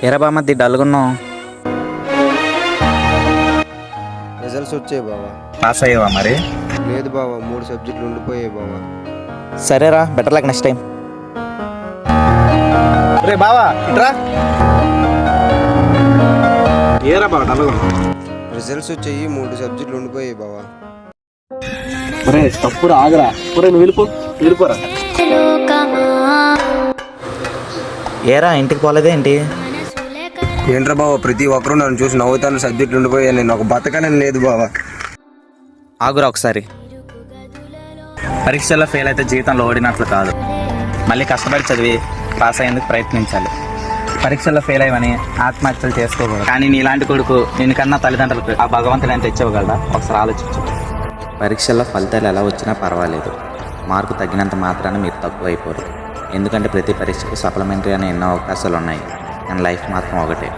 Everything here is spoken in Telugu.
ఎరా బామద్ది డల్గున్నావు. రిజల్ట్స్ వచ్చాయి బావా. పాస్ అయ్యావా మరి? లేదు బావా, 3 సబ్జెక్టులు ఉండిపోయాయి బావా. సరేరా, బెటర్ లక్ నెక్స్ట్ టైం. రే బావా ఇట్రా. ఏరా బావ డల్గున్నావు? రిజల్ట్స్ వచ్చాయి, 3 సబ్జెక్టులు ఉండిపోయాయి బావా. ఒరే తప్పురా, ఆగరా. ఒరే నువ్వు వెళ్ళిపోరా. ఏరా ఇంటికి పోలేదేంటి? ఏంట్రా బావా, ప్రతి ఒక్కరూ నన్ను చూసి నవ్వుతాను, సబ్జెక్టులు ఉండిపోయాయి, నేను ఒక బతకనని లేదు బావా. ఆగురా ఒకసారి. పరీక్షల్లో ఫెయిల్ అయితే జీవితంలో ఓడినట్లు కాదు, మళ్ళీ కష్టపడి చదివి పాస్ అయ్యేందుకు ప్రయత్నించాలి. పరీక్షల్లో ఫెయిల్ అయ్యమని ఆత్మహత్యలు చేసుకోకూడదు. కానీ నీలాంటి కొడుకు నిన్ను కన్నా తల్లిదండ్రులకు ఆ భగవంతుని ఎంత ఇచ్చవగలరా? ఒకసారి ఆలోచించు. పరీక్షల్లో ఫలితాలు ఎలా వచ్చినా పర్వాలేదు, మార్కు తగ్గినంత మాత్రాన మీరు తక్కువ అయిపోరు. ఎందుకంటే ప్రతి పరీక్షకు సప్లిమెంటరీ అనే ఎన్నో అవకాశాలు ఉన్నాయి, కానీ లైఫ్ మాత్రం ఒకటే.